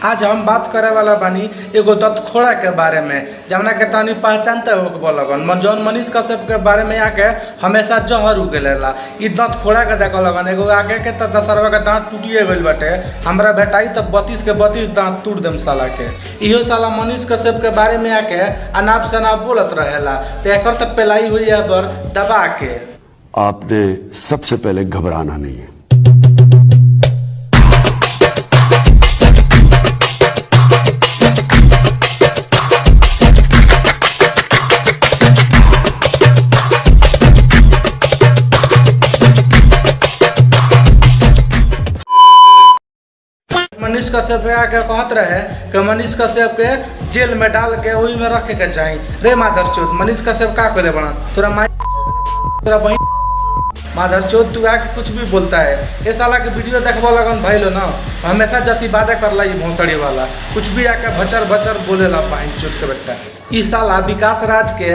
आज हम बात करे वाला बानी एगो दतखोड़ा के बारे में, जवना के तनी पहचानते हो लगन जौन मनीष कश्यप के बारे में आके हमेशा जहर उगेला। इ दतखोड़ा के देख लगन एगो आगे के तो दशरवा के दांत टूटिए गइल बाटे, हमरा भेटाई तो 32 के 32 दांत टूट देम साला के। इहो साला मनीष कश्यप के बारे में आके अनाप शनाप बोलत रहेला, तो एकर तो पेलाई हुई है पर दबा के। आपने सबसे पहले घबराना नहीं है। मनीष कश्यप के आके कहत रहे कि मनीष कश्यप के जेल में डाल के वही में रखे के चाहिए। रे माधर चौथ मनीष कश्यप का करे बना तोरा माई तोरा बहन माधर चौथ तू आके कुछ भी बोलता है। ये साला के वीडियो देखबो लगन भाई लो ना, हमेशा जति बातें करला ये भोसड़ी वाला कुछ भी आके भचर भचर बोलेला बहन चौथ के बेटा। ई साला विकास राज के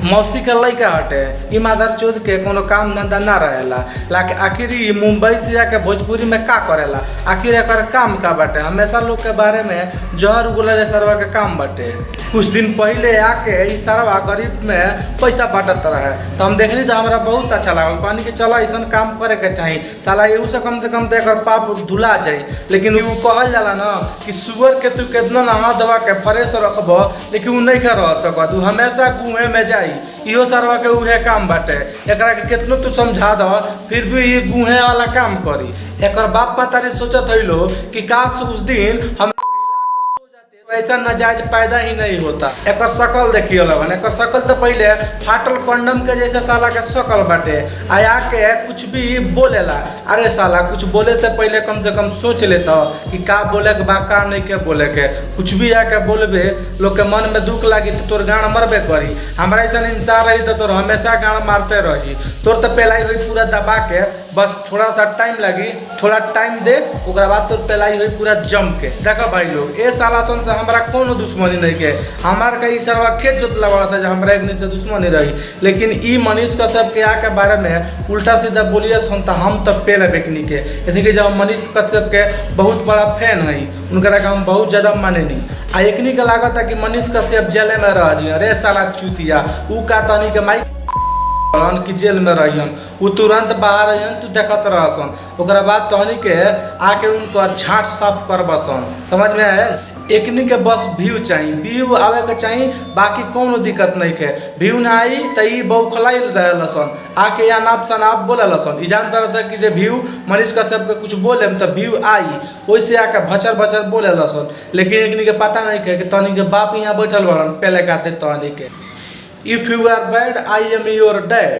मौसी के लड़का हटे, ई माधर चौथ के कोनो काम धंधा ना रहेला, लाके आखिर मुंबई से जाके भोजपुरी में का करेला, आखिर एकर काम का बाटे। हमेशा लोग के बारे में जहर उगले सरवा के काम बाटे। कुछ दिन पहले आके ई सरवा गरीब में पैसा बांटत रहे, तो हम देखली तो हमरा बहुत अच्छा लागल, कहनी कि चलो ऐसा काम करे के चाहिए, साला एहू से कम तो एकर पाप धुला जाई। लेकिन वो कहल जाला ना कि सुअर के तू कितना नहा दवा के फ्रेश रखब, लेकिन वो नहीं रह सकत, वो हमेशा कुएं में जाई। इहो सरवा के उहे काम बाटे, एकरा के कितनो तू समझा दो फिर भी ये गुहे वाला काम करी। एकर बाप मातारी सोचत हइलो कि काश उस दिन हम ऐसा नाजायज पैदा ही नहीं होता। एकर शकल देखिए लगन, एकर शकल तो पहले फाटल कंडम के जैसे साला के शकल बाटे, आया के कुछ भी बोलेला। अरे साला कुछ बोले से पहले कम से कम सोच लेता कि का बोले के बा का नहीं के बोले के। कुछ भी आके बोलबे लोग के मन में दुख लागी तो तोर गाड़ मरबे करी। हमारा ऐसा इंसान रही तो तोर हमेशा गाड़ मारते रही, तोर तो पेलाई हुई पूरा दबा के, बस थोड़ा सा टाइम लगी, थोड़ा टाइम दे ओकरा बाद तोर पेलाई हुई पूरा जम के। देखो भाई लोग ए साला सन से हमरा कोनो दुश्मनी नहीं के, हमार का ई सरवा खेत जोतला वाला से हमरा एक से दुश्मनी रही। लेकिन ई मनीष कश्यप के आके बारे में उल्टा सीधा बोलिए सुन तो हम तो पेल बेकनी के, जैसे कि जब मनीष कश्यप के बहुत बड़ा फैन है, उनकरा के हम बहुत ज़्यादा माने नहीं। आ एकनी के लागत है कि मनीष कश्यप जेल में रह जी। अरे साला चूतिया उ का तनी के माई कि जेल में रहियन, वो तुरंत बाहर अइयन तू देखत रहसन, ओकरा बाद तहनी के आके उनकर छाट साफ करबसन। समझ में आए? एकनी के बस व्यू चाहिए, व्यू आवे के चाहिए, बाकी कोनो दिक्कत नहीं है। व्यू ना आई तो ई बौखलाई रहलसन, आके या नाप शनाप बोलसन। ई जानता रहता कि जे व्यू मनीष कश्यप के कुछ बोले तो व्यू आई, वैसे आके भचर भचर बोलेलसन। लेकिन एकनी के पता नहीं है कि तहनी के बाप यहाँ बैठल बड़न पहले खाते तहनी के। If you are bad, I am your dad.